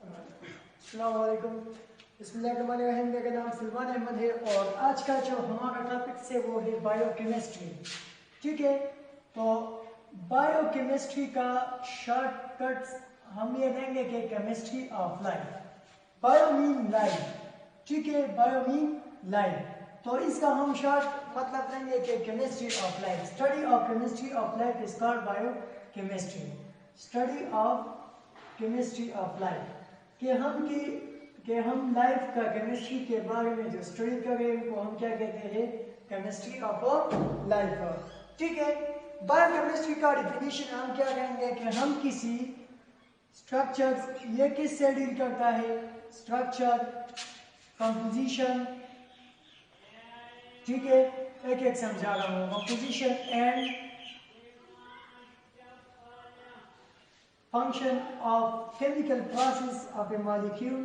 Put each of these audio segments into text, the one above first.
अस्सलाम वालेकुम। बिस्मिल्लाहिर्रहमानिर्रहीम। मेरा नाम सलमान अहमद है और आज का जो हमारा टॉपिक है वो है बायोकेमिस्ट्री। ठीक है, तो बायोकेमिस्ट्री का शॉर्टकट्स हम ये देंगे कि chemistry of life. Bio mean life, ठीक है, बायो मीन लाइफ। तो इसका हम शॉर्ट मतलब देंगे कि chemistry of life. Study of chemistry of life is called biochemistry. Study of chemistry of life कि हम लाइफ का केमिस्ट्री के बारे में जो स्टडी करें उनको हम क्या कहते हैं, केमिस्ट्री ऑफ लाइफ। ठीक है, बायोकेमिस्ट्री का डिफिनीशन हम क्या कहेंगे कि हम किसी स्ट्रक्चर्स, ये किससे डील करता है, स्ट्रक्चर, कंपोजिशन, ठीक है, एक एक समझा रहा हूँ, composition and function of chemical process of a molecule,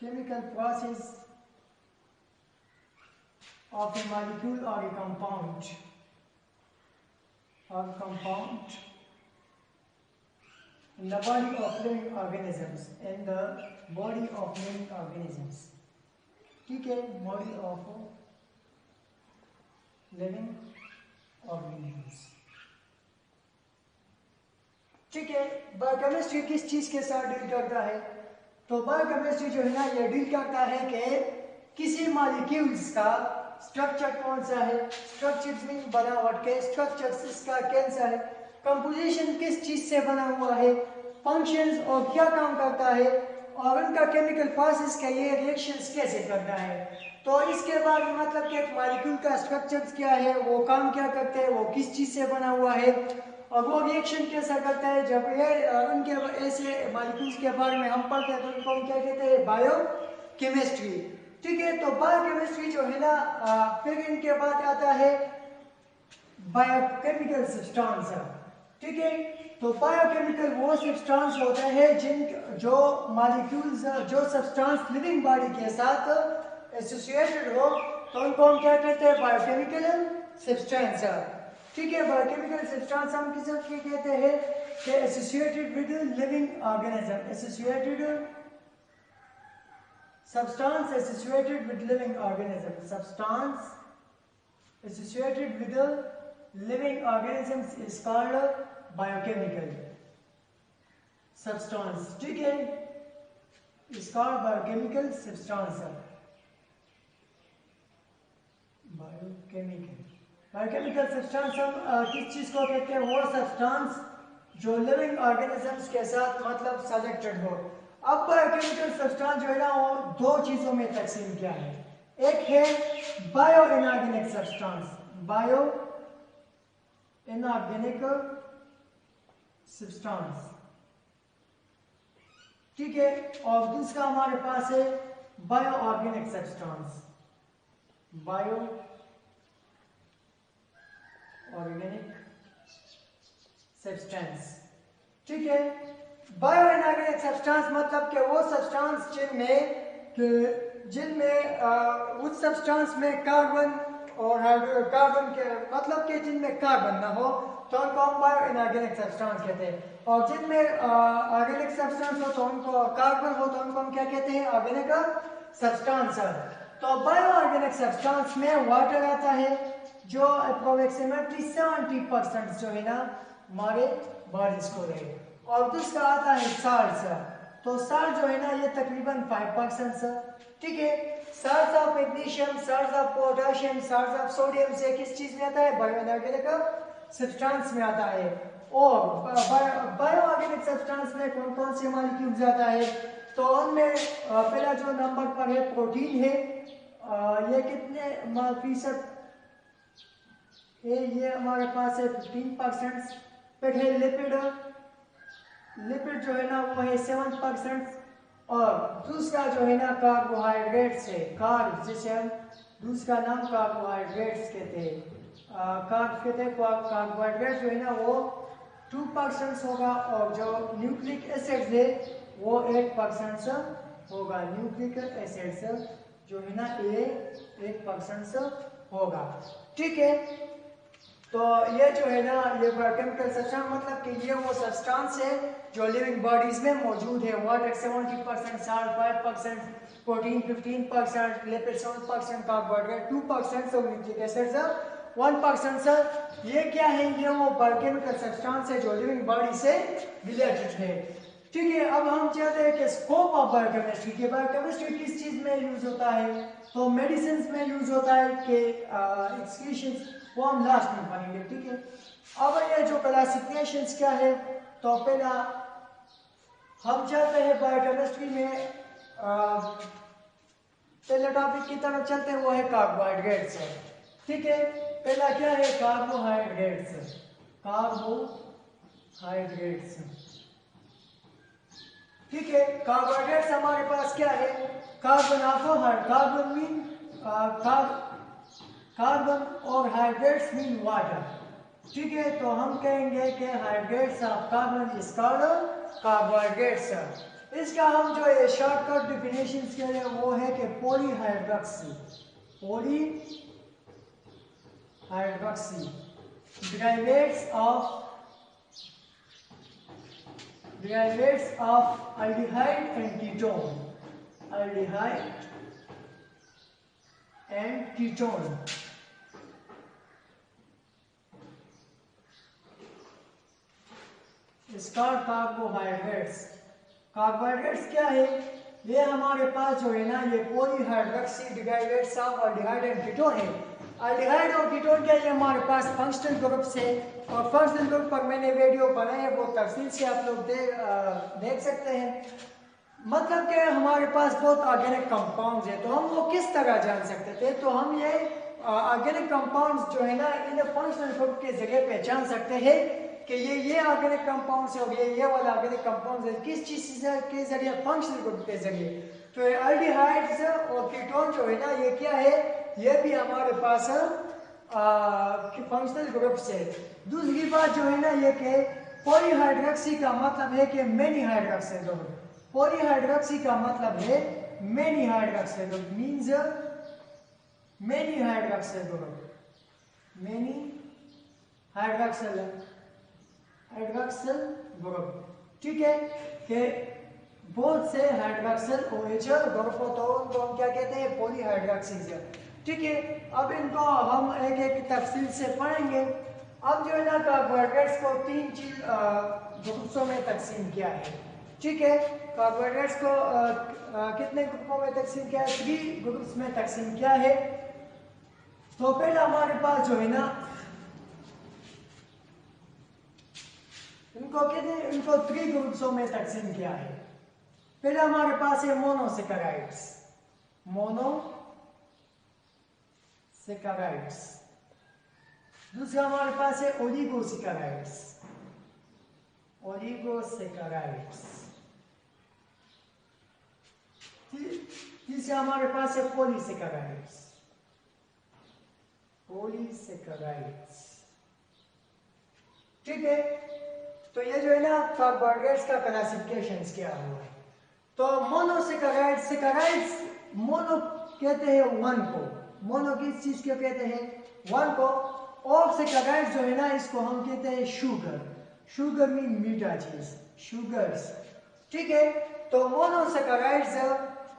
chemical process of a molecule or a compound in the body of living organisms, in the body of living organisms, ठीक है, body of living organisms। ठीक है, biochemistry किस चीज के साथ deal करता है, तो बायोकेमिस्ट्री जो है ना ये डील करता है कि किसी मॉलिक्यूल्स का स्ट्रक्चर कौन सा है, स्ट्रक्चर्स मीन बनावट के, स्ट्रक्चर्स इसका कैसा है, कंपोजिशन किस चीज से बना हुआ है, फंक्शंस और क्या काम करता है, और उनका केमिकल प्रोसेस का ये रिएक्शंस कैसे करता है। तो इसके बाद मतलब कि एक मॉलिक्यूल का स्ट्रक्चर्स क्या है, वो काम क्या करते हैं, वो किस चीज से बना हुआ है, और वो रिएक्शन कैसा करता है। जब ये उनके ऐसे मॉलिक्यूल्स के बारे में हम पढ़ते हैं तो उनको हम क्या कहते हैं, बायोकेमिस्ट्री। ठीक है, तो बायोकेमिस्ट्री जो है ना फिर इनके बाद आता है बायोकेमिकल सब्सटेंस। ठीक है, तो बायोकेमिकल वो सब्सटेंस होते हैं जो मॉलिक्यूल्स, जो सब्सटेंस लिविंग बॉडी के साथ एसोसिएटेड हो, तो उनको हम क्या कहते हैं, बायोकेमिकल सब्सटेंस। ठीक है, बायोकेमिकल सब्सटेंस हम किसे कहते हैं कि associated with living organism, associated substance associated with living organism, substance associated with the living organisms is called biochemical substance। ठीक है, is called biochemical substance, biochemical substance हम किस चीज को कहते हैं, वो सब्सटेंस जो लिविंग ऑर्गेनिजम्स के साथ मतलब सेलेक्टेड हो। अब बायोकेमिकल सब्सटेंस जो है ना वो दो चीजों में तकसीम किया है, एक है bio inorganic substance, bio inorganic substance, ठीक है, और दूसरा हमारे पास है bio organic substance, bio organic substance. ठीक है, बायो इनऑर्गेनिक सब्सटेंस मतलब कि वो सब्सटेंस जिनमें उस सब्सटेंस में कार्बन और कार्बन के मतलब कि जिनमें कार्बन ना हो तो उनको हम बायो इनऑर्गेनिक सब्सटेंस कहते हैं, और जिनमें ऑर्गेनिक सब्सटेंस हो तो उनको कार्बन हो तो उनको हम क्या कहते हैं, ऑर्गेनिक सब्सटेंस। तो बायो ऑर्गेनिक सब्सटेंस में वाटर आता है जो अप्रोक्सीमेटली 70% जो है ना हमारे बॉडीज को रहे, और दूसरा आता है साल्ट्स। तो साल्ट जो है ना ये तकरीबन 5%। ठीक है, salts of magnesium, salts of potassium, salts of sodium से किस चीज में आता है, बायो इनऑर्गेनिक सब्सटेंस में आता है। और बायो ऑर्गेनिक सब्सटेंस में कौन कौन से मॉलिक्यूल्स आता है, तो उनमें पहला जो नंबर पर है प्रोटीन है, ये कितने फीसद ये हमारे पास है 15%। फिर है लिपिड, लिपिड जो है ना वो है 7%, और दूसरा जो है ना कार्बोहाइड्रेट्स है, कार्ब जिसे हम दूसरा नाम कार्बोहाइड्रेट्स कहते हैं, कार्ब कहते हैं, कार्बोहाइड्रेट्स जो है ना वो 2% होगा, और जो न्यूक्लिक एसिड्स है वो 8% होगा, न्यूक्लिक एसिड्स जो है ना ये 8% होगा। ठीक है, तो ये जो है ना ये बायोकेमिकल सब्सटेंस मतलब कि ये वो सब्सटेंस है जो लिविंग बॉडीज में मौजूद है। Water 70%, salt 5%, protein 15%, lipid 7%, carbohydrate 2%, सो न्यूक्लिक एसिड्स 1%। सर ये क्या है? ये वो बायोकेमिकल सब्सटेंस है जो लिविंग बॉडी से रिलेटेड है। ठीक है, अब हम चाहते हैं कि स्कोप ऑफ बायोकेमिस्ट्री के बायोकेमिस्ट्री किस चीज में यूज होता है, तो मेडिसिन में यूज होता है कि एक्सक्रीशंस, वो हम लास्ट में पढ़ेंगे। ठीक है, अब ये जो क्लासिफिकेशंस क्या है, तो पहला हम चाहते हैं बायोकेमिस्ट्री में पहले टॉपिक की तरफ चलते हैं, वो है कार्बोहाइड्रेट्स है। ठीक है, पहला क्या है? कार्बोहाइड्रेट्स। कार्बोहाइड्रेट्स, ठीक है। कार्बोहाइड्रेट्स हमारे पास क्या है? कार्बन कार्बन मीन कार्बन और हाइड्रेट्स मीन वाटर। ठीक है, तो हम कहेंगे कि hydrates of carbon is called carbohydrates. इसका हम जो ये शॉर्टकट डेफिनेशन के लिए वो है कि polyhydroxy derivatives of aldehyde and ketone, इसका कार्बोहाइड्रेट्स। कार्बोहाइड्रेट्स क्या है? ये हमारे पास जो है ना ये polyhydroxy derivatives of aldehyde and ketone है। अल्डिहाइड और कीटोन के लिए हमारे पास फंक्शनल ग्रुप्स है, और फंक्शनल ग्रुप पर मैंने वीडियो बनाए हैं, वो तफसील से आप लोग देख सकते हैं। मतलब कि हमारे पास बहुत ऑर्गेनिक कंपाउंड्स है, तो हम वो किस तरह जान सकते थे? तो हम ये ऑर्गेनिक कंपाउंड्स जो है ना इन्हें फंक्शनल ग्रुप के जरिए पहचान सकते हैं कि ये ऑर्गेनिक कंपाउंड्स है और ये वाला ऑर्गेनिक कंपाउंड्स है। किस चीज के जरिए? फंक्शनल ग्रुप के जरिए। तो ये अल्डिहाइड्स और कीटोन जो है ना ये क्या है? ये भी हमारे पास फंक्शनल ग्रुप्स है। दूसरी बात जो है ना ये कि पॉलीहाइड्रोक्सी का मतलब है कि मेनी हाइड्रोक्साइड ग्रुप। पॉलीहाइड्रोक्सी का मतलब है many hydroxide group, means many hydroxide group, many hydroxide group. ठीक है, कि बहुत से हाइड्रोक्सिल OH ग्रुप होता है, उनको हम क्या कहते हैं? पॉलीहाइड्रोक्सीज। ठीक है, अब इनको हम एक एक तफसील से पढ़ेंगे। अब जो है ना कार्बोहाइड्रेट्स को तीन ग्रुप्सों में तकसीम किया है। ठीक है, कार्बोहाइड्रेट्स को कितने ग्रुपों में तकसीम किया है? 3 ग्रुप्स में तकसीम किया है। तो पहले हमारे पास जो है ना इनको 3 ग्रुप्सों में तकसीम किया है। पहले हमारे पास है मोनोसेकेराइड्स, दूसरा हमारे पास है ओलिगोसेकेराइड्स, तीसरा हमारे पास है पॉलीसेकेराइड्स। ठीक है, तो ये जो है ना कार्बोहाइड्रेट्स का क्लासिफिकेशन क्या हुआ है। तो मोनोसेकेराइड्स, मोनो कहते हैं वन को, मोनो किस चीज को कहते हैं? वन को। और सेकेराइड्स जो है ना इसको हम कहते हैं शुगर मीन मीठा चीज, शुगर्स। ठीक है, तो मोनोसेकेराइड्स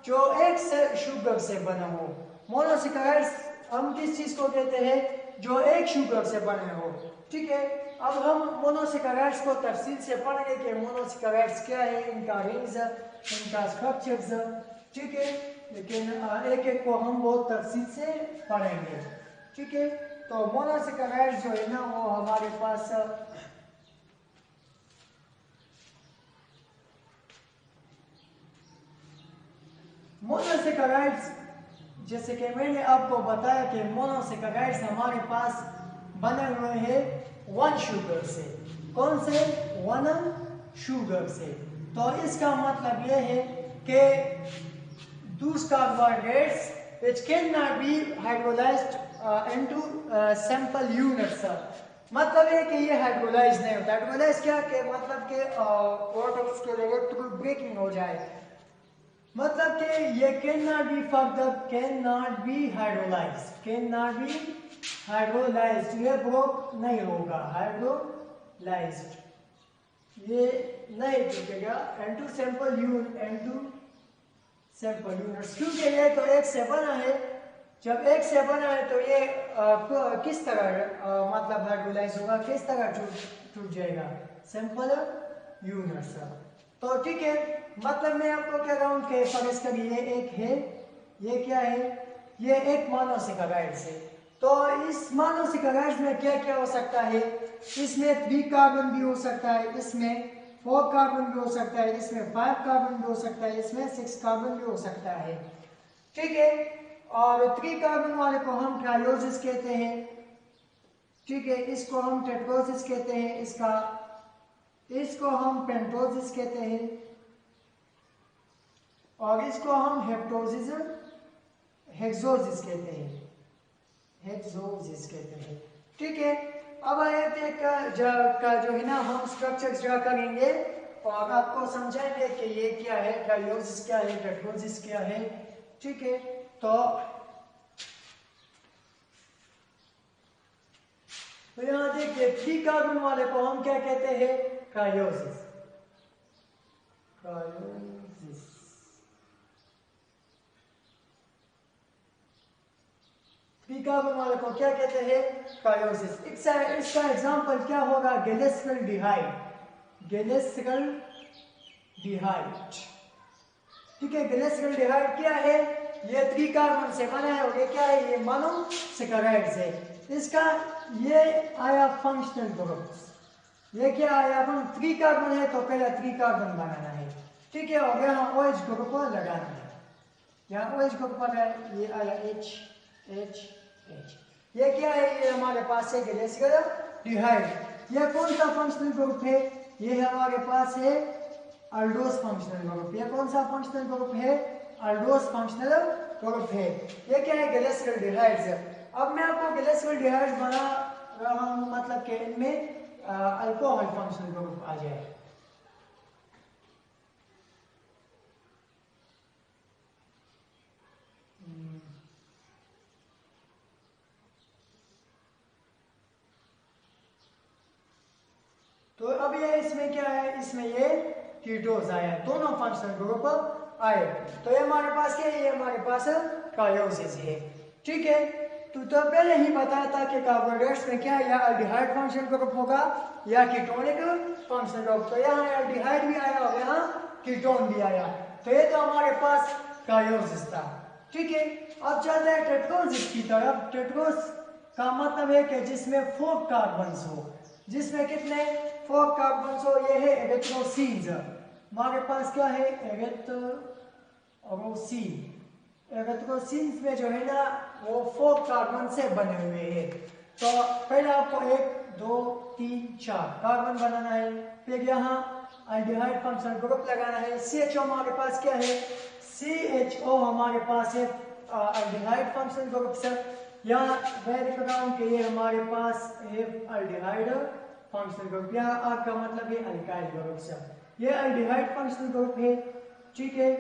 जो एक से शुगर से बना हो, मोनोसेकेराइड्स हम किस चीज को कहते हैं? जो एक शुगर से बने हो। ठीक है, अब हम मोनोसेकेराइड्स को तफसील से पढ़ेंगे कि मोनोसेकेराइड्स क्या है, इनका रेंज, इनका स्ट्रक्चर्स। ठीक है, लेकिन एक एक को हम बहुत तफसील से पढ़ेंगे। ठीक है, तो मोनोसेकेराइड्स जो है ना वो हमारे पास मोनोसेकेराइड्स, जैसे कि मैंने आपको बताया कि मोनोसेकेराइड्स हमारे पास बने हुए हैं 1 शुगर से। कौन से? 1 शुगर से। तो इसका मतलब यह है कि those carbohydrates which cannot be hydrolyzed into simple units। मतलब है कि ये हाइड्रोलाइज नहीं होता। हाइड्रोलाइज क्या के मतलब कि प्रोडक्ट्स के लिए थ्रू ब्रेकिंग हो जाए, मतलब कि ये cannot be hydrolyzed, हाइड्रोलाइज्ड, ये ब्रोक नहीं होगा, हाइड्रोलाइज्ड ये नहीं टूटेगा। N2 सैंपल यून, N2 सैंपल यूनिट्स, क्योंकि ये तो एक से बना है। जब एक से बना है तो ये किस तरह मतलब हाइड्रोलाइज होगा, किस तरह टूट जाएगा, सैंपल यूनिट्स। तो ठीक है, मतलब मैं आपको कह रहा हूँ कि फर्ज करिए ये एक है, ये क्या है, ये एक मोनोसेकेराइड है। तो इस मोनोसेकेराइड में क्या क्या हो सकता है, इसमें 3 कार्बन भी हो सकता है, इसमें 4 कार्बन भी हो सकता है, इसमें 5 कार्बन भी हो सकता है, इसमें 6 कार्बन भी हो सकता है। ठीक है, और 3 कार्बन वाले को हम ट्रायोसिस कहते हैं। ठीक है, इसको हम टेट्रोसिस कहते हैं, इसको हम पेंटोसिस कहते हैं, और इसको हम हेप्टोसिस हेक्सोसिस कहते हैं, हेक्सोसिस कहते हैं। ठीक है, अब आइए का जो है ना हम स्ट्रक्चर्स ड्रा करेंगे और आपको समझाएंगे कि ये क्या है, ट्रायोसिस क्या है, टेट्रोसिस क्या है। ठीक है, तो यहां देखिए 3 कार्बन वाले को हम क्या कहते हैं, ट्रायोसिस, ट्रायोसिस। 3 कार्बन वाले को क्या कहते हैं, ट्रायोसिस। इसका एग्जांपल क्या होगा, गैलिसरल्डिहाइड, गैलिसरल्डिहाइड। ठीक है, गैलिसरल्डिहाइड क्या है, ये 3 कार्बन से बना है और ये क्या है, ये मोनोसेकेराइड है। इसका ये आया फंक्शनल ग्रुप, ये क्या आया, अपन 3 कार्बन है तो पहले 3 कार्बन बनाना है। ठीक है, और यहाँ OH ग्रुप लगाना है, यहाँ OH ग्रुप है, ये आया H H H। ये क्या है, ये हमारे पास है गैलिसरल्डिहाइड। ये कौन सा फंक्शनल ग्रुप है, ये हमारे पास है अल्डोस फंक्शनल ग्रुप। ये कौन सा फंक्शनल ग्रुप है, अल्डोस फंक्शनल ग्रुप है। ये क्या है, गैलिसरल्डिहाइड। अब मैं आपको गैलिसरल्डिहाइड बना रहा हूं, मतलब कि इनमें अल्कोहल फंक्शनल ग्रुप आ जाए। तो अब ये इसमें क्या है, इसमें ये कीटोज आया, दोनों फंक्शनल ग्रुप आए। तो ये हमारे पास क्या है, ये हमारे पास ट्रायोसिस है। ठीक है, तो पहले ही बताया था कि कार्बोहाइड्रेट्स में क्या है, या अल्डिहाइड फंक्शनल ग्रुप होगा या कीटोनिक फंक्शनल ग्रुप। तो यहाँ अल्डिहाइड भी आया और यहाँ कीटोन भी आया। तो ये तो हमारे पास ट्रायोसिस था। ठीक है, अब चलते हैं टेट्रोसिस की तरफ। टेट्रोस का मतलब है कि जिसमें 4 कार्बन्स हो, जिसमें कितने 4 कार्बन्स हो, ये है एरिथ्रोसिन्स। हमारे पास क्या है, एरिथ्रोसिन। एरिथ्रोसिन्स में जो है ना वो 4 कार्बन से बने हुए हैं। तो पहले आपको 1 2 3 4 कार्बन बनाना है, फिर यहाँ अल्डिहाइड फंक्शनल ग्रुप लगाना है। CHO हमारे पास क्या है, CHO हमारे पास है अल्डिहाइड फंक्शनल ग्रुप से। यहाँ मैं लिख रहा हूँ कि ये हमारे पास है अल्डिहाइड फंक्शनल ग्रुप, यहाँ आपका मतलब है अल्काइल ग्रुप से। ये अल्डिहाइड फंक्शनल ग्रुप है। ठीक है,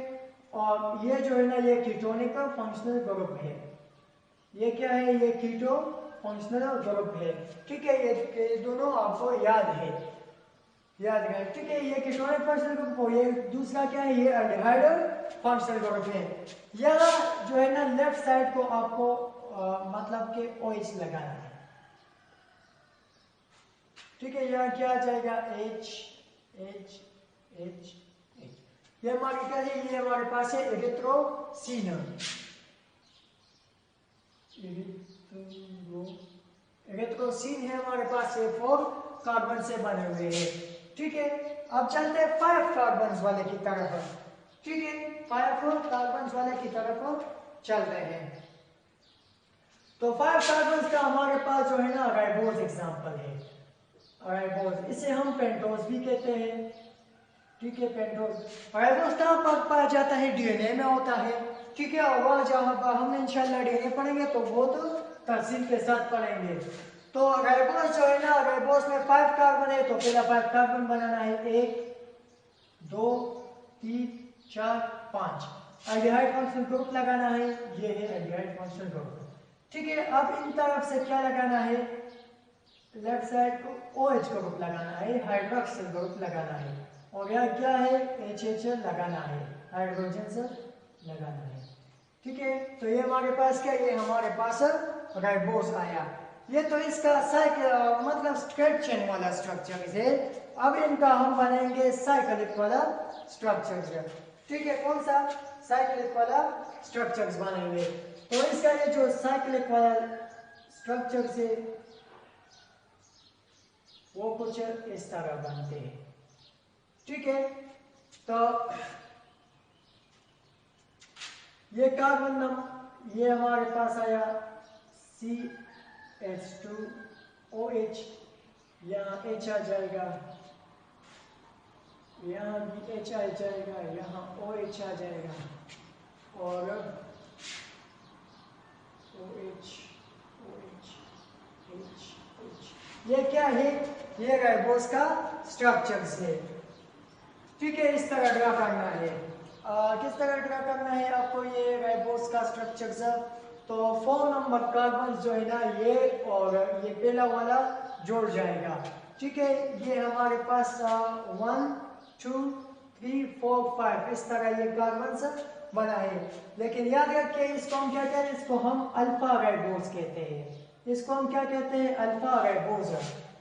और ये जो है ना ये कीटोनिक फंक्शनल ग्रुप है। ये क्या है, ये कीटो फंक्शनल ग्रुप है। ठीक है, ये दोनों आपको याद है, याद है। ठीक है, ये कीटोनिक फंक्शनल ग्रुप हो, ये दूसरा क्या है, ये अल्डिहाइड फंक्शनल ग्रुप है। यहाँ जो है ना लेफ्ट साइड को आपको मतलब के OH लगाना है। ठीक है, यहाँ क्या आ जाएगा, H H H H। ये हमारी क्या है, ये हमारे पास है एरिथ्रोसिन। एरिथ्रोसिन है हमारे पास, ये 4 कार्बन से बने हुए हैं। ठीक है, अब चलते हैं 5 कार्बन वाले की तरफ। ठीक है, 5 कार्बन वाले की तरफ चलते हैं। तो 5 कार्बन का हमारे पास जो है ना राइबोज एग्जांपल है, राइबोज, इसे हम पेंटोज भी कहते हैं। ठीक है, पेंटोज। राइबोज कहाँ पर पाया जाता है, DNA में होता है। ठीक है, और वहाँ जहाँ पर हम इंशाल्लाह DNA पढ़ेंगे तो बहुत तफसील के साथ पढ़ेंगे। तो राइबोज जो है ना, राइबोज में 5 कार्बन है, तो पहला 5 कार्बन बनाना है, 1 2 3 4 5। अल्डिहाइड फंक्शनल ग्रुप लगाना है, ये है अल्डिहाइड फंक्शनल ग्रुप। ठीक है, अब इन तरफ से क्या लगाना है, लेफ्ट साइड को OH ग्रुप लगाना है, हाइड्रोक्सिल ग्रुप लगाना है, और यहाँ क्या है HH लगाना है, हाइड्रोजन से लगाना है। ठीक है, तो ये हमारे पास क्या, ये हमारे पास राइबोस आया। ये तो इसका मतलब स्ट्रेट चेन वाला स्ट्रक्चर है। अब इनका हम बनाएंगे साइक्लिक वाला स्ट्रक्चर। ठीक है, कौन सा साइक्लिक वाला स्ट्रक्चर्स बनाएंगे। तो इसका ये जो साइक्लिक वाला स्ट्रक्चर से वो कुछ इस तरह बनते हैं। ठीक है, तो ये कार्बन नंबर ये हमारे पास आया CH2OH, यहाँ H आ जाएगा, यहाँ भी H आ जाएगा, यहाँ OH आ जाएगा, और OH OH H H, ये क्या है, ये राइबोस का स्ट्रक्चर है। ठीक है, इस तरह ड्रा करना है। किस तरह ड्रा करना है आपको ये राइबोस का स्ट्रक्चर। तो 4 नंबर कार्बन जो है ना, ये और ये पहला वाला जोड़ जाएगा। ठीक है, ये हमारे पास 1 2 3 4 5 इस तरह ये कार्बन से बना है। लेकिन याद रखिए, इसको हम क्या कहते हैं, इसको हम अल्फा राइबोस कहते हैं। इसको हम क्या कहते हैं, अल्फा राइबोस।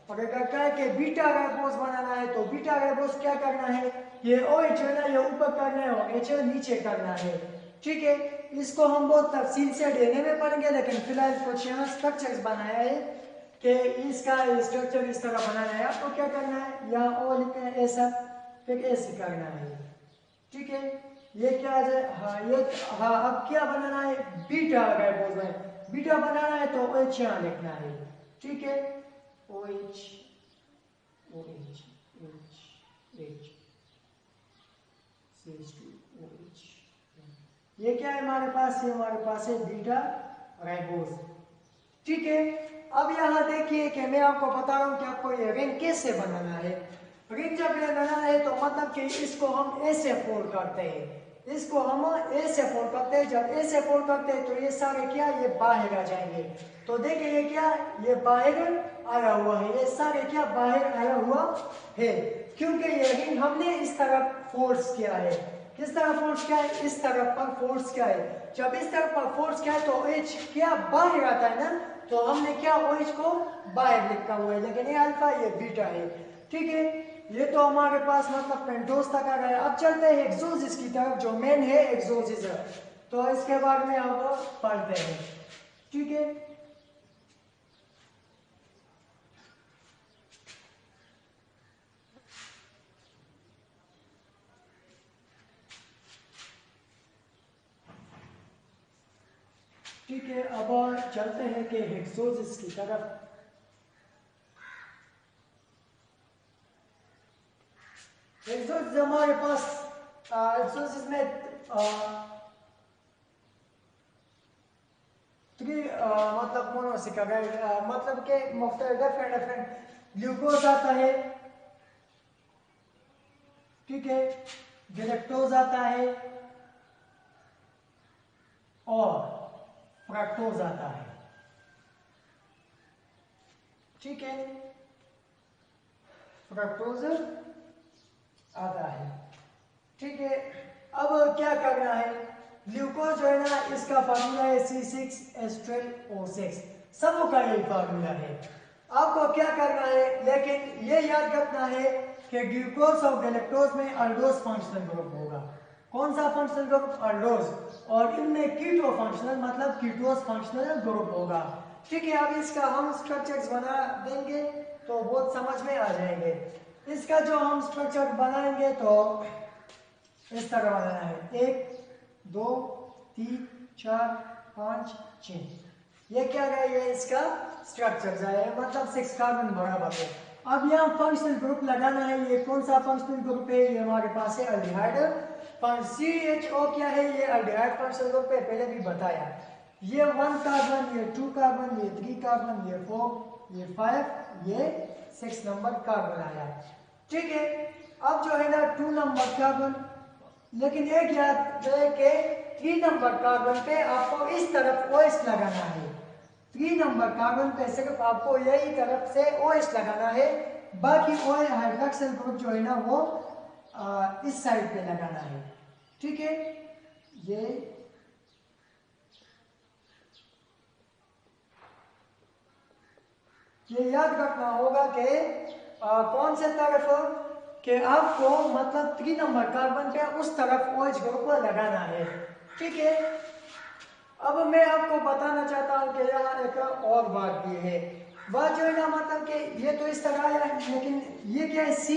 और अगर कहे कि बीटा राइबोस बनाना है, तो बीटा राइबोस क्या करना है, ये OH है ना, ये ऊपर करना है और H नीचे करना है। ठीक है, इसको हम बहुत तफसील से DNA में पढ़ेंगे, लेकिन फिलहाल कुछ यहाँ स्ट्रक्चर्स बनाया है कि इसका स्ट्रक्चर इस तरह बनाना है। आपको क्या करना है, यहाँ O लिखना है ऐसा, फिर ऐसे करना है। ठीक है, ये क्या है, हाँ अब क्या बनाना है, बीटा राइबोस में बीटा बनाना है तो OH यहाँ लिखना है। ठीक है, OH OH H CH2OH, ये क्या है हमारे पास, ये हमारे पास है बीटा राइबोस। ठीक है, अब यहाँ देखिए कि मैं आपको बता रहा हूँ कि आपको ये रिंग कैसे बनाना है। रिंग जब ये बनाना है तो मतलब कि इसको हम ऐसे फोल्ड करते हैं, इसको हम ऐसे फोल्ड करते हैं। जब ऐसे फोल्ड करते हैं तो ये सारे क्या, ये बाहर आ जाएंगे। तो देखिए ये क्या, ये बाहर आया हुआ है, ये सारे क्या बाहर आया हुआ है, क्योंकि ये रिंग हमने इस तरफ फोर्स किया है। किस तरह फोर्स किया है, इस तरफ पर फोर्स किया है। जब इस तरफ पर फोर्स किया है तो OH क्या बाहर आता है ना, तो हमने क्या OH को बाहर लिखा हुआ है, लेकिन ये अल्फा ये बीटा है। ठीक है, ये तो हमारे पास मतलब पेंटोस तक आ गया। अब चलते हैं एक्सोसिस की तरफ, जो मेन है एक्सोसिस। तो इसके बारे में अब पढ़ते हैं। ठीक है, ठीक है, अब चलते हैं कि हेक्सोसिस की तरफ। हेक्सोसिस हमारे पास हेक्सोसिस में मतलब मोनोसिक्राइड मतलब के मुख्तलिफ डिफरेंट ग्लूकोज आता है। ठीक है, गैलेक्टोज आता है और फ्रक्टोज आता है। ठीक है, फ्रक्टोज आता है। ठीक है, अब क्या करना है, ग्लूकोज जो है ना, इसका फार्मूला है C6H12O6, सबों का यही फार्मूला है। आपको क्या करना है, लेकिन ये याद रखना है कि ग्लूकोज और गैलेक्टोज में अल्डोज फंक्शनल ग्रुप होगा। कौन सा फंक्शनल ग्रुप, अल्डोज, और इनमें कीटो फंक्शनल मतलब कीटोज फंक्शनल ग्रुप होगा। ठीक है, अब इसका हम स्ट्रक्चर्स बना देंगे तो बहुत समझ में आ जाएंगे। इसका जो हम स्ट्रक्चर बनाएंगे तो इस तरह बनाना है, 1 2 3 4 5 6, ये क्या है, ये इसका स्ट्रक्चर है, मतलब 6 कार्बन बराबर है। अब यहाँ फंक्शनल ग्रुप लगाना है। ये कौन सा फंक्शनल ग्रुप है, ये हमारे पास है अल्डिहाइड। CHO क्या है, ये अल्डिहाइड फंक्शनल ग्रुप है, पहले भी बताया। ये 1 कार्बन, ये 2 कार्बन, ये 3 कार्बन, ये 4, ये 5, ये 6 नंबर कार्बन आया। ठीक है, अब जो है ना 2 नंबर कार्बन, लेकिन एक याद रहे कि 3 नंबर कार्बन पे आपको इस तरफ OH लगाना है। 3 नंबर कार्बन पे सिर्फ आपको यही तरफ से OH लगाना है, बाकी OH हाइड्रोक्सिल ग्रुप जो है ना वो इस साइड पे लगाना है। ठीक है, ये याद रखना होगा कि कौन से तरफ कि आपको मतलब 3 नंबर कार्बन पे उस तरफ OH ग्रुप लगाना है। ठीक है, अब मैं आपको बताना चाहता हूँ कि यहाँ एक और बात भी है। बात जो है ना मतलब कि ये तो इस तरह है, लेकिन ये क्या है, C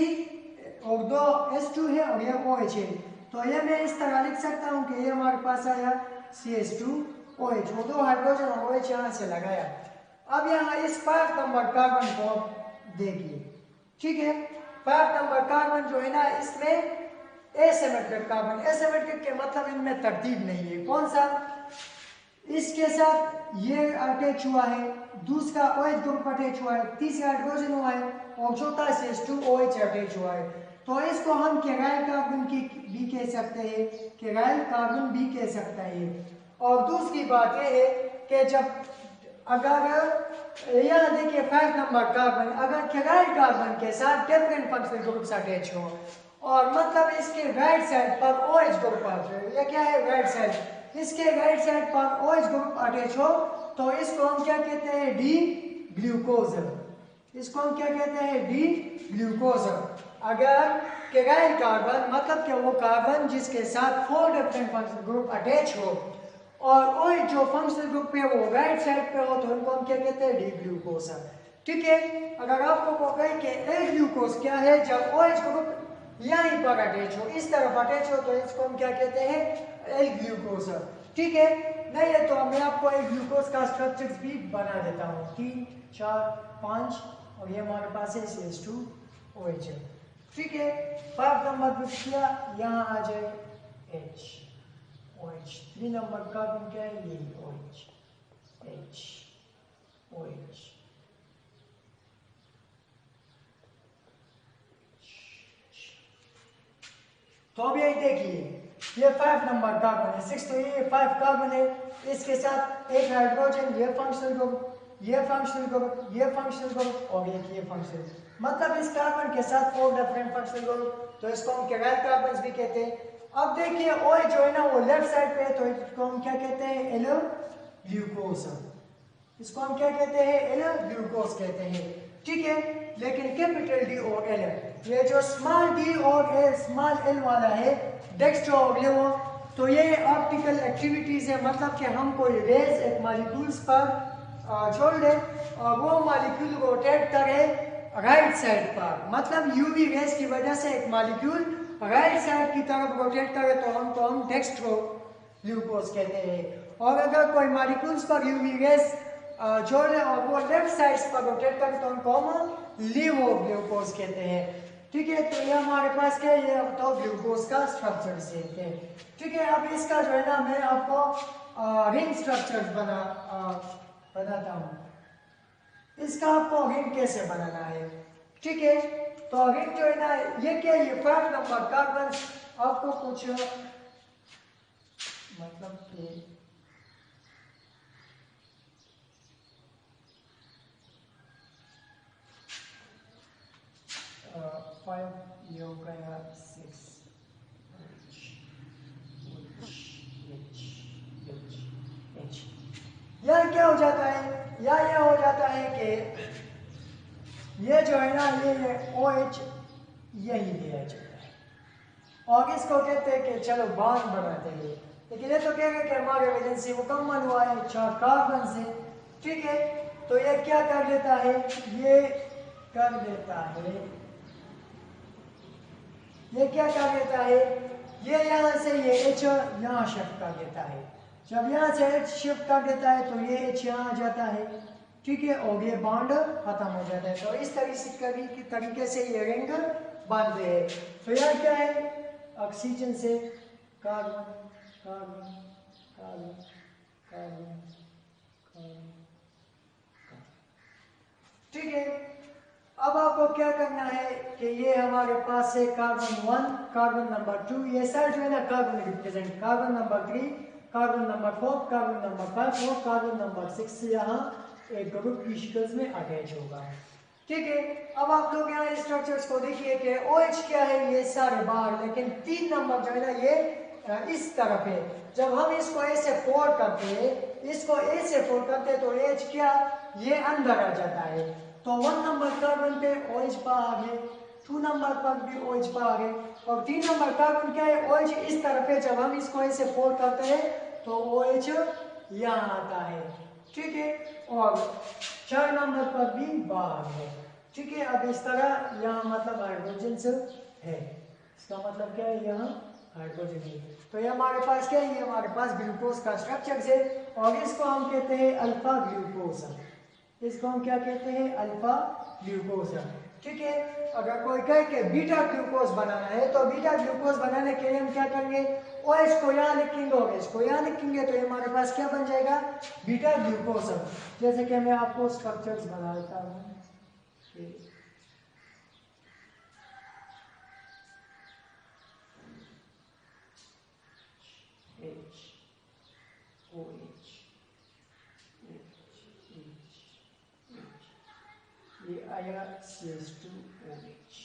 और 2 H2 है और ये OH है, तो ये मैं इस तरह लिख सकता हूँ कि ये हमारे पास आया CH2OH, वो 2 हाइड्रोजन और OH यहाँ से लगाया। अब यहाँ इस 5 नंबर कार्बन को देखिए। ठीक है, 5 नंबर कार्बन जो है ना इसमें एसिमेट्रिक कार्बन, एसिमेट्रिक के मतलब इनमें तरतीब नहीं है। कौन सा, इसके साथ ये अटैच हुआ है, दूसरा OH ग्रुप अटैच हुआ है, तीसरा हाइड्रोजन हुआ है और चौथा CH2OH अटैच हुआ है। तो इसको हम केराइल कार्बन की भी कह सकते हैं, केराइल कार्बन भी कह सकते हैं। और दूसरी बात यह है कि जब अगर यहाँ देखिए 5 नंबर कार्बन अगर केराइल कार्बन के साथ डिफरेंट फंक्शनल ग्रुप्स अटैच हो और मतलब इसके राइट साइड पर OH ग्रुप अटैच, ये क्या है राइट साइड, इसके राइट साइड पर OH ग्रुप अटैच हो तो इसको हम क्या कहते हैं, डी ग्लूकोज। इसको हम क्या कहते हैं, डी ग्लूकोज। अगर केराइल कार्बन मतलब कि वो कार्बन जिसके साथ 4 डिफरेंट फंक्शनल ग्रुप अटैच हो और OH जो फंक्शनल ग्रुप पे वो राइट साइड पे हो तो उनको हम क्या कहते हैं, डी ग्लूकोज। ठीक है, अगर आपको कहें कि एल ग्लूकोज क्या है, जब OH ग्रुप यहीं पर अटैच हो, इस तरफ अटैच हो, तो इसको हम क्या कहते हैं, एल ग्लूकोज। ठीक है, नहीं है तो मैं आपको एल ग्लूकोज का स्ट्रक्चर्स भी बना देता हूँ, 3 4 5 और ये हमारे पास है CH2OH। ठीक है, 5 नंबर ग्रुप किया, यहाँ आ जाए OH, 3 नंबर कार्बन क्या है, ये OH। तो अब यही देखिए, ये 5 नंबर कार्बन है, 6 तो ये 5 कार्बन है, इसके साथ एक हाइड्रोजन, ये फंक्शनल ग्रुप, ये फंक्शनल ग्रुप, ये फंक्शनल ग्रुप और एक ये फंक्शनल, मतलब इस कार्बन के साथ 4 डिफरेंट फंक्शनल ग्रुप, तो इसको हम केराइल कार्बन भी कहते हैं। अब देखिए OH जो है ना वो लेफ्ट साइड पे है, तो इसको हम क्या कहते हैं, एल ग्लूकोज। इसको हम क्या कहते हैं, एल ग्लूकोज कहते हैं। ठीक है, लेकिन कैपिटल डी और एल, ये जो स्मॉल डी और स्मॉल एल वाला है, डेक्स्ट्रो और लेवो, तो ये ऑप्टिकल एक्टिविटीज है, मतलब कि हम कोई रेज एक मॉलिक्यूल्स पर छोड़ दें और वो मॉलिक्यूल रोटेट करे राइट साइड पर, मतलब यूवी रेज की वजह से एक मॉलिक्यूल राइट साइड की तरफ रोटेट करे तो हम डेक्स्ट्रो ग्लूकोज कहते हैं। और अगर कोई मॉलिक्यूल्स पर यूवी रेज छोड़े और वो लेफ्ट साइड पर रोटेट करे तो उनको हम लीवो ग्लूकोज कहते हैं। ठीक है, तो ये हमारे पास क्या है, ये तो ग्लूकोज का स्ट्रक्चर सीखते हैं। ठीक है, अब इसका जो है ना मैं आपको रिंग स्ट्रक्चर बनाता हूँ। इसका आपको रिंग कैसे बनाना है। ठीक है, तो रिंग जो है ना ये क्या है, ये 5 नंबर कार्बन, आपको कुछ मतलब कि ये हो गया 6 यह क्या हो जाता है, या यह हो जाता है कि ये जो है ना ये OH यही दिया जाता है और इसको कहते हैं कि चलो बांध बनाते हैं, लेकिन ये तो कहेगा कि हमारे वैलेंसी मुकम्मल हुआ है 4 कार्बन से। ठीक है, तो ये क्या कर देता है, ये कर देता है, ये क्या कर देता है, ये यहाँ से ये H यहाँ शिफ्ट कर देता है। जब यहाँ से H शिफ्ट कर देता है तो ये H यहाँ आ जाता है। ठीक है, और ये बॉन्ड खत्म हो जाता है। तो इस तरीके से ये रिंग बांधते हैं। तो यहाँ क्या है, ऑक्सीजन से carbon carbon carbon carbon carbon. ठीक है, अब आपको क्या करना है कि ये हमारे पास है कार्बन 1, कार्बन नंबर 2, ये साइड जो है ना carbon represent, carbon number 3, carbon number 4, carbon number 5 और कार्बन नंबर 6 यहाँ एक ग्रुप वेसिकल्स में अटैच होगा। ठीक है, अब आप लोग यहाँ स्ट्रक्चर्स को देखिए कि OH क्या है, ये सारे बाहर, लेकिन 3 नंबर जो है ना ये इस तरफ है। जब हम इसको A से फोल्ड करते हैं, इसको A से फोल्ड करते हैं तो OH क्या ये अंदर आ जाता है। तो 1 नंबर कार्बन पे OH बाहर है, 2 नंबर पर भी OH बाहर है, और 3 नंबर कार्बन क्या है, OH इस तरफ है। जब हम इसको A से फोल्ड करते हैं तो OH यहाँ आता है। ठीक है, और 4 नंबर पर भी बाहर है। ठीक है, अब इस तरह यहाँ मतलब हाइड्रोजन है, इसका मतलब क्या है, यहाँ हाइड्रोजन है। तो ये हमारे पास क्या है, ये हमारे पास ग्लूकोज का स्ट्रक्चर है, और इसको हम कहते हैं अल्फा ग्लूकोज। इसको हम क्या कहते हैं, अल्फा ग्लूकोज। ठीक है, अगर कोई कहे कि बीटा ग्लूकोज बनाना है तो बीटा ग्लूकोज बनाने के लिए हम क्या करेंगे, OH को यहाँ लिखेंगे और इसको यहाँ लिखेंगे, तो ये हमारे पास क्या बन जाएगा, बीटा ग्लूकोज। जैसे कि मैं आपको स्ट्रक्चर्स बना देता हूँ। ये आया CH2OH,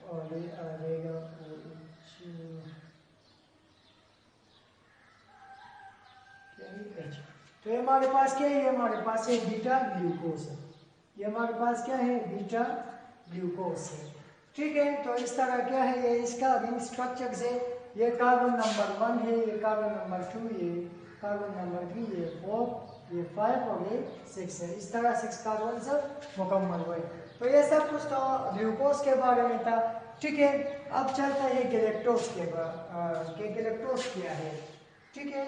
और ये आ जाएगा OH। तो ये हमारे पास क्या है, ये हमारे पास है बीटा ग्लूकोज। ये हमारे पास क्या है, बीटा ग्लूकोज है। ठीक है, तो इस तरह क्या है, ये इसका रिंग स्ट्रक्चर है। ये कार्बन नंबर 1 है, ये कार्बन नंबर 2, ये कार्बन नंबर 3, ये 4, ये 5 और ये 6 है। इस तरह 6 कार्बन से मुकम्मल हुए। तो ये सब कुछ तो ग्लूकोज के बारे में था। ठीक है, अब चलता है गैलेक्टोज के बारे, गैलेक्टोज क्या है। ठीक है,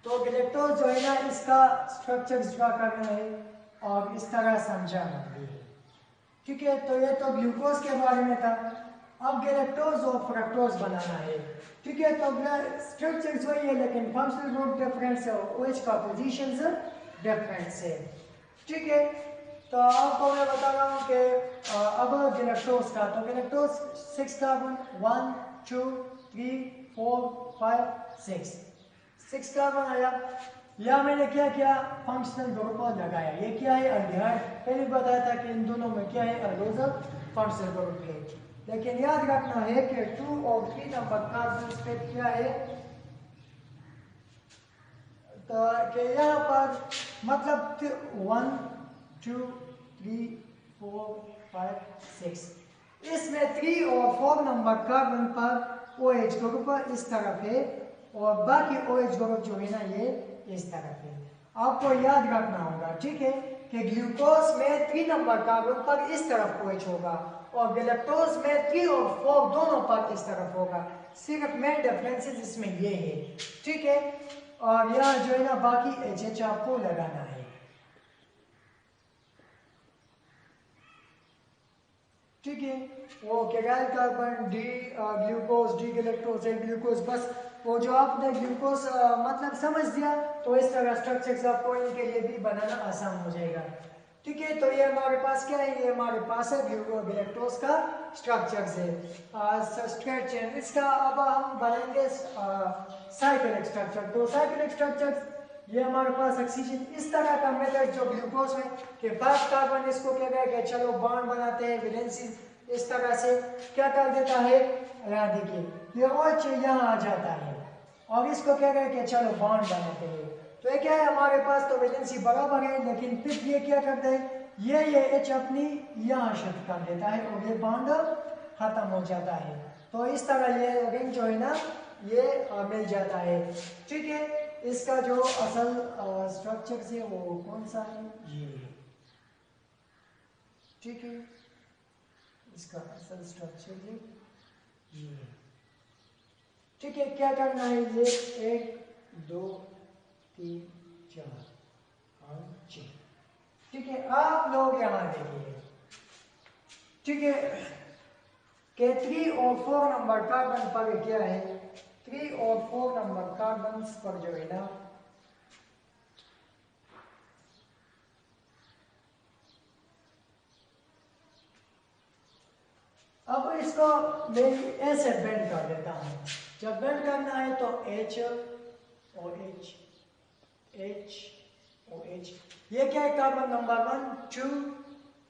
तो गैलेक्टोज जो है ना, इसका स्ट्रक्चर ड्रा करना है और इस तरह समझाना भी है। ठीक है, तो ये तो ग्लूकोज के बारे में था। अब गैलेक्टोज और फ्रक्टोज बनाना है। ठीक है, तो स्ट्रक्चर्स वही है लेकिन फंक्शनल ग्रुप डिफरेंस है और OH का पोजीशन डिफरेंस है। ठीक है, तो आपको मैं बता रहा हूँ कि अब गैलेक्टोज का, तो गैलेक्टोज 6 कार्बन, 1 2 3 4 5 6 कार्बन आया। या मैंने क्या किया, फंक्शनल ग्रुप लगाया। ये क्या है, अल्डिहाइड। पहले बताया था कि इन दोनों में क्या है, अल्डोजल फंक्शनल ग्रुप है। लेकिन याद रखना है कि 2 और 3 नंबर कार्बन पे क्या है, तो कि यहाँ पर मतलब 1 2 3 4 5 6, इसमें 3 और 4 नंबर कार्बन पर OH ग्रुप इस तरफ है और बाकी OH ग्रुप जो है ना ये इस तरफ है। आपको याद रखना होगा, ठीक है, कि ग्लूकोज में 3 नंबर कार्बन पर इस तरफ OH होगा और गैलेक्टोज में 3 और 4 दोनों पर इस तरफ होगा। सिर्फ मेन डिफरेंसेस इसमें ये है। ठीक है, और यहाँ जो है ना बाकी HH आपको लगाना है। ठीक है, वो कैराइल carbon, D glucose, D galactose, glucose, बस वो जो आपने ग्लूकोज मतलब समझ दिया तो इस तरह स्ट्रक्चर्स आपको इनके लिए भी बनाना आसान हो जाएगा। ठीक है, तो ये हमारे पास क्या है, ये हमारे पास है गैलेक्टोज का स्ट्रक्चर्स है। स्ट्रक्चर इसका अब हम बनाएंगे साइक्लिक स्ट्रक्चर। तो साइक्लिक स्ट्रक्चर ये हमारे पास ऑक्सीजन इस तरह का मेथड जो ग्लूकोज में कि 5 कार्बन इसको क्या कहेगा, चलो बॉन्ड बनाते हैं, वैलेंसी इस तरह से क्या कर देता है, यहाँ देखिए ये OH यहाँ आ जाता है और इसको क्या कहेगा, चलो बॉन्ड बनाते हैं। तो ये क्या है, हमारे पास तो वैलेंसी बराबर है, लेकिन फिर ये क्या करता है, ये H अपनी यहाँ शिफ्ट कर देता है और ये बॉन्ड खत्म हो जाता है। तो इस तरह ये रिंग जो है ना ये मिल जाता है। ठीक है, इसका जो असल स्ट्रक्चर है वो कौन सा है, ये। ठीक है, इसका असल स्ट्रक्चर है ये। ठीक है, क्या करना है, ये 1 2 3 4 5 6। ठीक है, आप लोग यहाँ देखिए। ठीक है, के 3 और 4 नंबर कार्बन पर क्या है, 3 और 4 नंबर कार्बन पर जो है ना अब इसको मैं ऐसे बेंड कर देता हूं। जब बेंड करना है तो H और H H O H। ये क्या है? कार्बन नंबर 1 2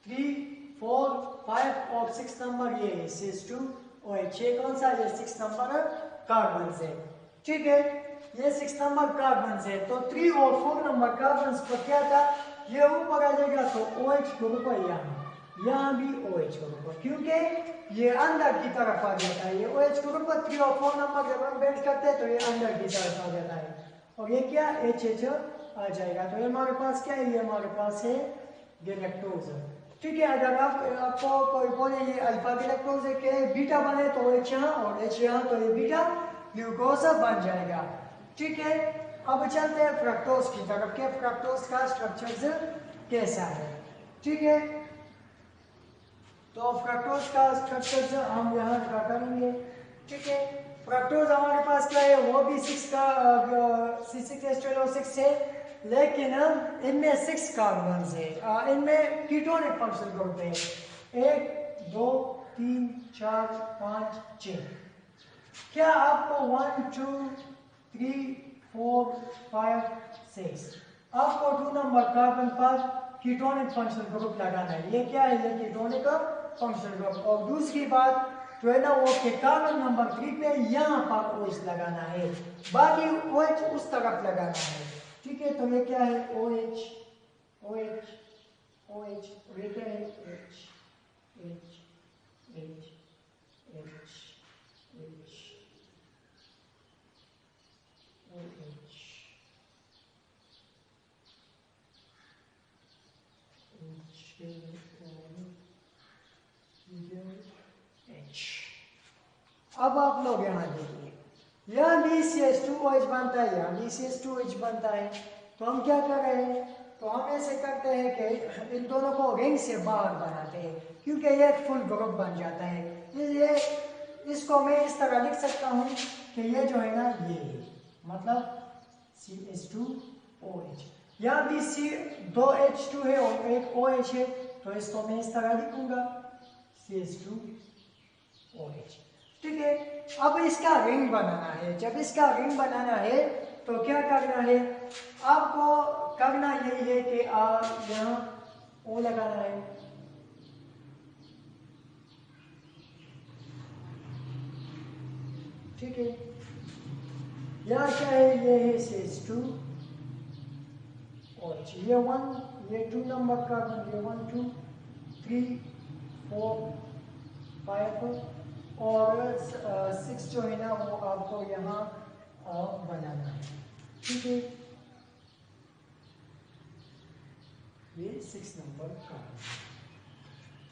3 4 5 और 6 नंबर ये है CH2 OH। ये कौन सा? ये 6 नंबर कार्बन से। ठीक है, ये 6 नंबर कार्बन से। तो 3 और 4 नंबर कार्बन पर क्या था? ये ऊपर आ जाएगा तो OH ग्रुप है यहाँ भी OH ग्रुप, क्योंकि ये अंदर की तरफ आ जाता है। ये OH ग्रुप 3 और 4 नंबर जब हम बेंड करते हैं तो ये अंदर की तरफ आ जाता है और ये क्या HH आ जाएगा। तो ये हमारे पास क्या है? ये हमारे पास है गैलेक्टोज। ठीक है, अगर आपको कोई बोले ये अल्फा गैलेक्टोज है कि बीटा बने तो H यहाँ और H यहाँ, तो ये बीटा ग्लूकोज बन जाएगा। ठीक है, अब चलते हैं फ्रक्टोज की तरफ के फ्रक्टोज का स्ट्रक्चर कैसा है। ठीक है, तो फ्रक्टोज का स्ट्रक्चर हम यहाँ ड्रा करेंगे। ठीक है, फ्रक्टोज हमारे पास क्या है? वो भी 6 का C6H12O6 है, लेकिन इनमें 6 कार्बन है। इनमें कीटोनिक फंक्शनल ग्रुप है 1 2 3 4 5 6। क्या आपको 1 2 3 4 5 6 आपको 2 नंबर कार्बन पर कीटोनिक फंक्शनल ग्रुप लगाना है। ये क्या है? ये कीटोनिक फंक्शनल ग्रुप। और दूसरी बात जो है ना, वो के कार्बन नंबर 3 पे यहाँ पर OH लगाना है, बाकी OH उस तरफ लगाना है। ठीक है, तो ये क्या है? OH OH OH और ये क्या है? H H H H H OH H। अब आप लोग यहाँ देखिए, यहाँ भी CH2OH बनता है, यहाँ भी CH2OH बनता है। तो हम क्या कर रहे हैं? तो हम ऐसे करते हैं कि इन दोनों को रिंग से बाहर बनाते हैं, क्योंकि ये एक फुल ग्रुप बन जाता है। ये इसको मैं इस तरह लिख सकता हूँ कि ये जो है ना, ये मतलब CH2OH। यहाँ भी दो H2 है और एक OH है, तो इसको मैं इस तरह लिखूंगा CH2OH। ठीक है, अब इसका रिंग बनाना है। जब इसका रिंग बनाना है तो क्या करना है? आपको करना यही है कि आप यहाँ O लगाना है। ठीक है, यहाँ क्या है? ये है CH2OH। ये 1 ये 2 नंबर कार्बन, ये 1 2 3 4 5 और 6 जो है ना, वो आपको यहाँ बनाना है। ठीक है, ये 6 नंबर कार्बन।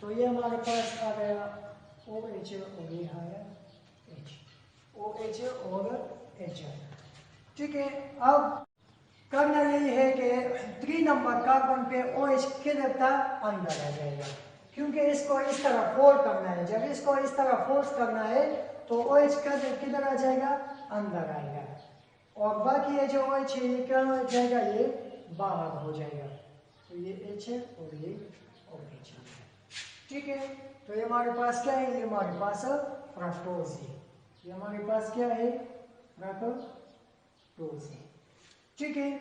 तो ये हमारे पास आ गया OH और ये आया H, OH और H। ठीक है, अब करना यही है कि 3 नंबर कार्बन पे OH किधर था? अंदर आ जाएगा, क्योंकि इसको इस तरह फोल्ड करना है। जब इसको इस तरह फोल्ड करना है तो OH किधर आ जाएगा? अंदर आएगा, और बाकी ये जो OH है ये क्या हो जाएगा? ये बाहर हो जाएगा। तो ये H है और ये OH है। ठीक है, तो ये हमारे पास क्या है? ये हमारे पास फ्रक्टोज है। ये हमारे पास क्या है? फ्रक्टोज है। ठीक है,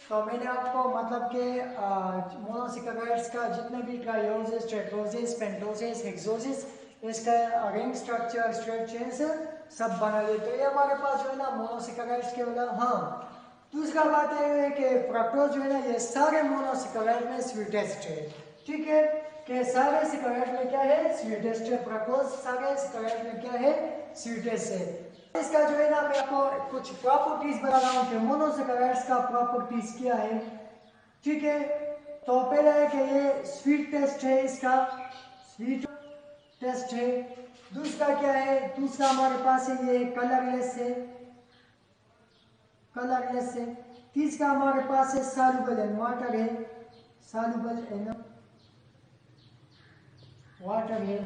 तो मैंने आपको मतलब कि मोनोसैकेराइड्स का जितने भी ट्राइओसिस, टेट्रोसिस, पेंटोसिस, हेक्सोसिस, इसका रिंग स्ट्रक्चर, स्ट्रेट चेन्स सब बना लेते हैं। ये हमारे पास जो है ना मोनोसैकेराइड्स के वाला। हाँ, दूसरा बात यह है कि फ्रक्टोज जो है ना, ये सारे मोनोसैकेराइड में स्वीटेस्ट है। ठीक है, कि सारे सैकेराइड में क्या है? स्वीटेस्ट है। फ्रक्टोज सारे सैकेराइड में क्या है? स्वीटेस्ट है। इसका जो है ना, मैं आपको कुछ प्रॉपर्टीज बता रहा हूँ कि मोनोसैकेराइड्स का प्रॉपर्टीज क्या है। ठीक है, तो पहले है कि ये स्वीट टेस्ट है, इसका स्वीट टेस्ट है। दूसरा क्या है? दूसरा हमारे पास है ये कलरलेस है, कलरलेस है। तीसरा हमारे पास है सॉल्युबल इन वाटर है, सॉल्युबल इन वाटर है।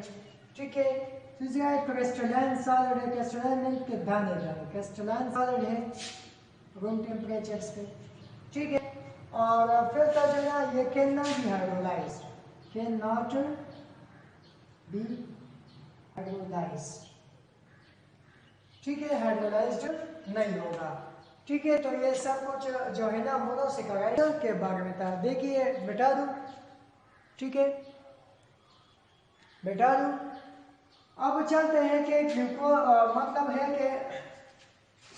ठीक है, तीसरा है क्रिस्टलाइन सॉलिड है, क्रिस्टलाइन मीन के दाने दाने, क्रिस्टलाइन सॉलिड है रूम टेम्परेचर पे। ठीक है, और फिर का जो है ये can not be hydrolysed, can not be hydrolysed. ठीक है, हाइड्रोलाइज्ड नहीं होगा। ठीक है, तो ये सब कुछ जो है ना मोनोसेकेराइड के बारे में था। देखिए मिटा दूं, ठीक है, मिटा दूं। अब चलते हैं कि मतलब है कि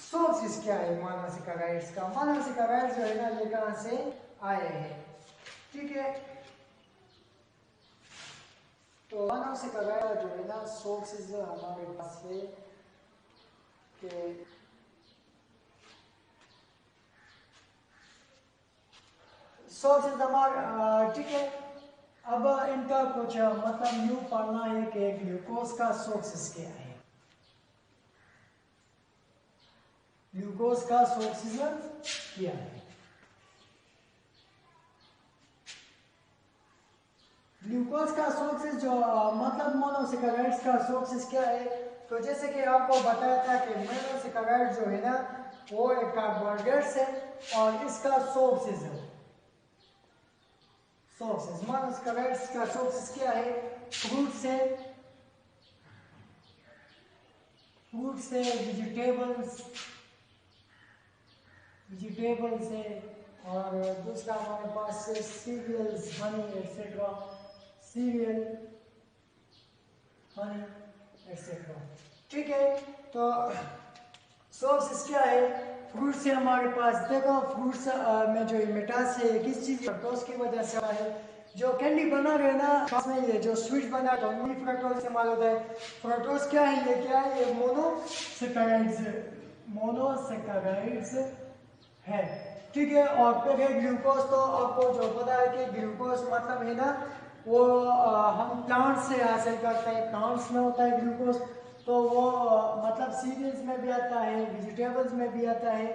सोर्सेस क्या है मोनोसेकेराइड्स का। मोनोसेकेराइड्स जो है ना ये कहाँ से आए हैं, ठीक है। तो मोनोसेकेराइड जो है ना सोर्सेस हमारे पास है कि सोर्सेज हमारे, ठीक है। अब इनका कुछ मतलब यूं पढ़ना है कि ग्लूकोज का सोर्सेज क्या है। ग्लूकोज का सोर्सेज क्या है। ग्लूकोज का सोर्सेज जो मतलब मोनोसेकेराइड्स का सोर्सेज क्या है। तो जैसे कि आपको बताया था कि मोनोसेकेराइड जो है ना वो एक कार्बोहाइड्रेट्स है और इसका सोर्सेज है। सोर्सेज मोनोसेकेराइड्स का सोर्सेज क्या है। फ्रूट से, वेजिटेबल्स है, और दूसरा हमारे पास cereals, honey etcetera, cereal, honey etcetera, ठीक है। तो सोर्सेस क्या है। फ्रूट से हमारे पास देखो, फ्रूट्स में जो मिठास है किस चीज फ्रक्टोज की वजह से आता है। जो कैंडी बना रहे ना में ये जो स्वीट बना तो उनमें फ्रक्टोज इस्तेमाल होता है। फ्रक्टोज क्या है, ये क्या है, ये मोनोसेकेराइड्स है, ठीक है। और फिर है ग्लूकोज। तो आपको जो पता है कि ग्लूकोज मतलब है ना वो हम प्लांट से हासिल करते हैं, प्लांट्स में होता है ग्लूकोज। तो वो मतलब सीरियल्स में भी आता है, वेजिटेबल्स में भी आता है,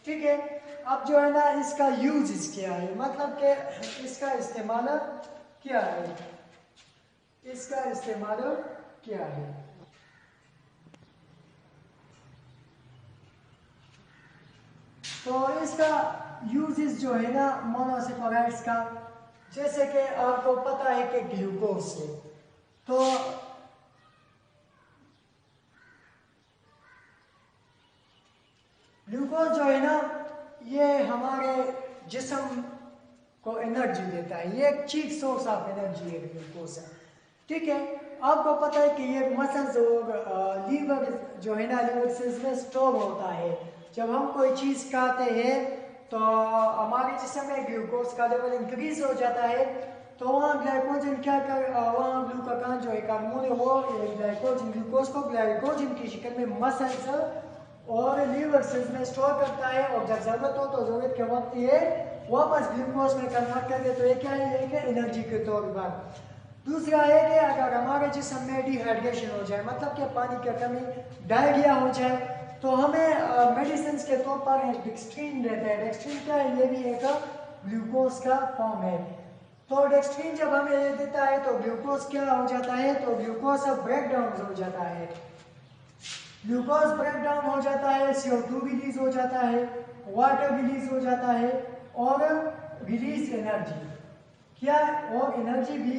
ठीक है। अब जो है ना इसका यूज क्या है, मतलब कि इसका इस्तेमाल क्या है, इसका इस्तेमाल क्या है। तो इसका यूजेस जो है ना मोनोसेकेराइड्स का, जैसे कि आपको पता है कि ग्लूकोज से, तो ग्लूकोज जो है ना ये हमारे जिस्म को एनर्जी देता है। ये एक चीफ सोर्स ऑफ एनर्जी है ग्लूकोज, ठीक है। आपको पता है कि ये मसल्स और लीवर जो है ना लीवर सेल्स में स्टोर होता है। जब हम कोई चीज़ खाते हैं तो हमारे जिस्म में ग्लूकोज का लेवल इंक्रीज हो जाता है। तो वहाँ ग्लाइकोजन क्या कर वहाँ ग्लूकागॉन जो है हार्मोन है वो ग्लाइकोजन ग्लूकोज को ग्लाइकोजन की शक्ल में मसल्स और लीवर सेल्स में स्टोर करता है, और जब जरूरत हो तो जरूरत के वक्त ये वापस ग्लूकोज में कन्वर्ट कर दे। तो ये क्या है, ये एनर्जी के तौर पर। दूसरा है कि अगर हमारे जिस्म में डिहाइड्रेशन हो जाए, मतलब कि पानी की कमी, डायरिया हो जाए, तो हमें मेडिसिन के तौर पर एक डेक्स्ट्रीन देते हैं। डेक्स्ट्रीन क्या है, ये भी एक ग्लूकोज का फॉर्म है। तो डेक्स्ट्रीन जब हमें ये देता है तो ग्लूकोज क्या हो जाता है, तो ग्लूकोज ब्रेक डाउन हो जाता है। ग्लूकोज ब्रेक डाउन हो जाता है, CO2 रिलीज हो जाता है, वाटर रिलीज हो जाता है, और रिलीज एनर्जी क्या, और एनर्जी भी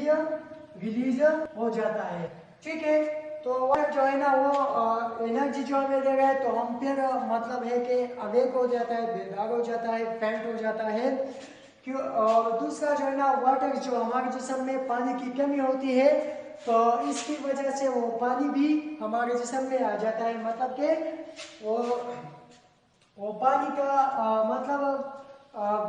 रिलीज हो जाता है, ठीक है। तो वाटर जो है ना वो एनर्जी जो हमें दे रहा है, तो हम फिर मतलब है कि अवेक हो जाता है, बेदार हो जाता है, फेंट हो जाता है क्यों। और दूसरा जो है ना वाटर, जो हमारे जिस्म में पानी की कमी होती है तो इसकी वजह से वो पानी भी हमारे जिस्म में आ जाता है। मतलब कि वो पानी का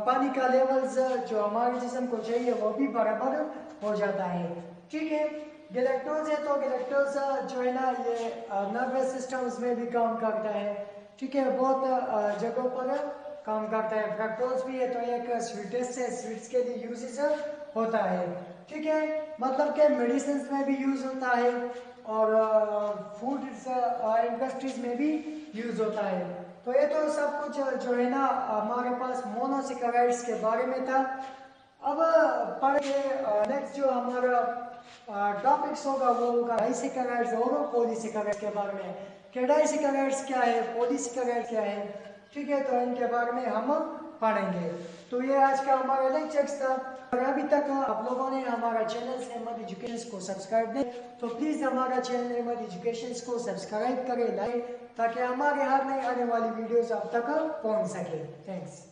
पानी का लेवल्स जो हमारे जिस्म को चाहिए वो भी बराबर हो जाता है, ठीक है। गैलेक्टोज है, तो गैलेक्टोज जो है ना ये नर्वस सिस्टम्स में भी काम करता है, ठीक है, बहुत जगहों पर काम करता है। फ्रक्टोज भी है, तो एक स्वीटेस्ट है, स्वीट्स के लिए यूजेस होता है, ठीक है। मतलब कि मेडिसिन में भी यूज होता है, और फूड इंडस्ट्रीज में भी यूज होता है। तो ये तो सब कुछ जो है ना हमारे पास मोनोसेकेराइड्स के बारे में था। अब पढ़े नेक्स्ट जो हमारा टॉपिक्स होगा वो होगा डाइसेकेराइड्स और पॉलीसेकेराइड्स के बारे में। कि डाइसेकेराइड्स क्या है, पॉलीसेकेराइड्स क्या है, ठीक है। तो इनके बारे में हम पढ़ेंगे। तो ये आज का हमारा लेक्चर था। अगर अभी तक आप लोगों ने हमारा चैनल अहमद एजुकेशन को सब्सक्राइब नहीं तो प्लीज़ हमारा चैनल अहमद एजुकेशन को सब्सक्राइब करें, लाइक, ताकि हमारे हर नई आने वाली वीडियोस आप तक पहुंच सके। थैंक्स।